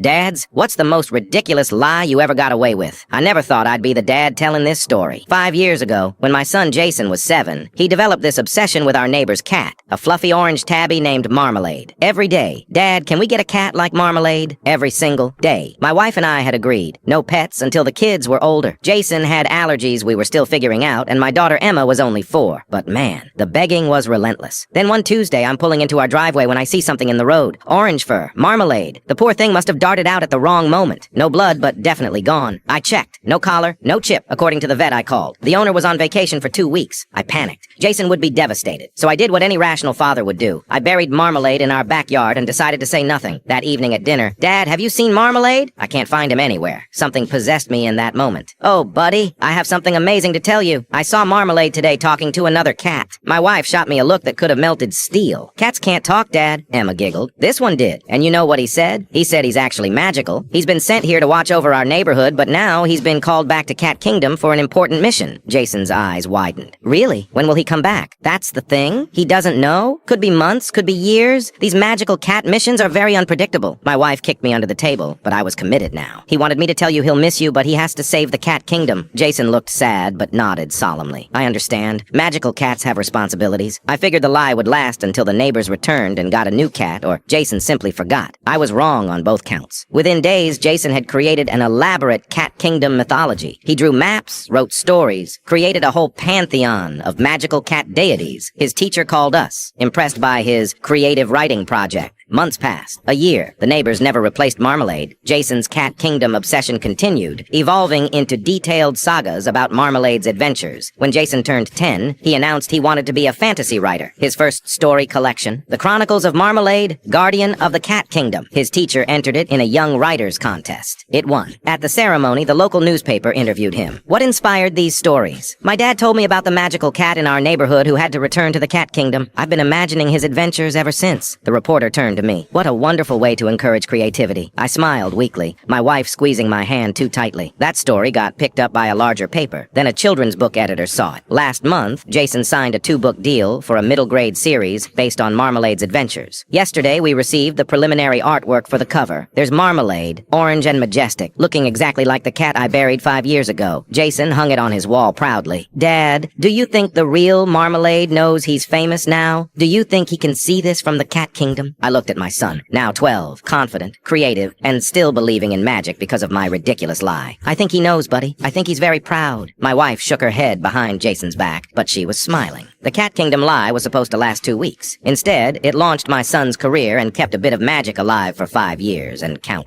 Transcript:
Dads, what's the most ridiculous lie you ever got away with? I never thought I'd be the dad telling this story. 5 years ago, when my son Jason was 7, he developed this obsession with our neighbor's cat, a fluffy orange tabby named Marmalade. Every day, "Dad, can we get a cat like Marmalade?" Every single day. My wife and I had agreed. No pets until the kids were older. Jason had allergies we were still figuring out, and my daughter Emma was only 4. But man, the begging was relentless. Then one Tuesday, I'm pulling into our driveway when I see something in the road. Orange fur. Marmalade. The poor thing must have darted out at the wrong moment. No blood, but definitely gone. I checked. No collar, no chip, according to the vet I called. The owner was on vacation for 2 weeks. I panicked. Jason would be devastated. So I did what any rational father would do. I buried Marmalade in our backyard and decided to say nothing. That evening at dinner, "Dad, have you seen Marmalade?" I can't find him anywhere. Something possessed me in that moment. "Oh, buddy, I have something amazing to tell you. I saw Marmalade today talking to another cat." My wife shot me a look that could have melted steel. "Cats can't talk, Dad," Emma giggled. "This one did. And you know what he said? He said he's actually magical. He's been sent here to watch over our neighborhood, but now he's been called back to Cat Kingdom for an important mission." Jason's eyes widened. "Really? When will he come back?" "That's the thing. He doesn't know. Could be months, could be years. These magical cat missions are very unpredictable." My wife kicked me under the table, but I was committed now. "He wanted me to tell you he'll miss you, but he has to save the Cat Kingdom." Jason looked sad, but nodded solemnly. "I understand. Magical cats have responsibilities. I figured the lie would last until the neighbors returned and got a new cat, or Jason simply forgot. I was wrong on both counts. Within days, Jason had created an elaborate Cat Kingdom mythology. He drew maps, wrote stories, created a whole pantheon of magical cat deities. His teacher called us, impressed by his creative writing project. Months passed. A year. The neighbors never replaced Marmalade. Jason's Cat Kingdom obsession continued, evolving into detailed sagas about Marmalade's adventures. When Jason turned 10, he announced he wanted to be a fantasy writer. His first story collection, The Chronicles of Marmalade, Guardian of the Cat Kingdom. His teacher entered it in a young writers contest. It won. At the ceremony, the local newspaper interviewed him. "What inspired these stories?" "My dad told me about the magical cat in our neighborhood who had to return to the Cat Kingdom. I've been imagining his adventures ever since." The reporter turned to me. "What a wonderful way to encourage creativity." I smiled weakly, my wife squeezing my hand too tightly. That story got picked up by a larger paper. Then a children's book editor saw it. Last month, Jason signed a 2-book deal for a middle-grade series based on Marmalade's adventures. Yesterday, we received the preliminary artwork for the cover. There's Marmalade, orange and majestic, looking exactly like the cat I buried 5 years ago. Jason hung it on his wall proudly. "Dad, do you think the real Marmalade knows he's famous now? Do you think he can see this from the Cat Kingdom?" I looked at my son, now 12, confident, creative, and still believing in magic because of my ridiculous lie. "I think he knows, buddy. I think he's very proud." My wife shook her head behind Jason's back, but she was smiling. The Cat Kingdom lie was supposed to last 2 weeks. Instead, it launched my son's career and kept a bit of magic alive for 5 years and counting.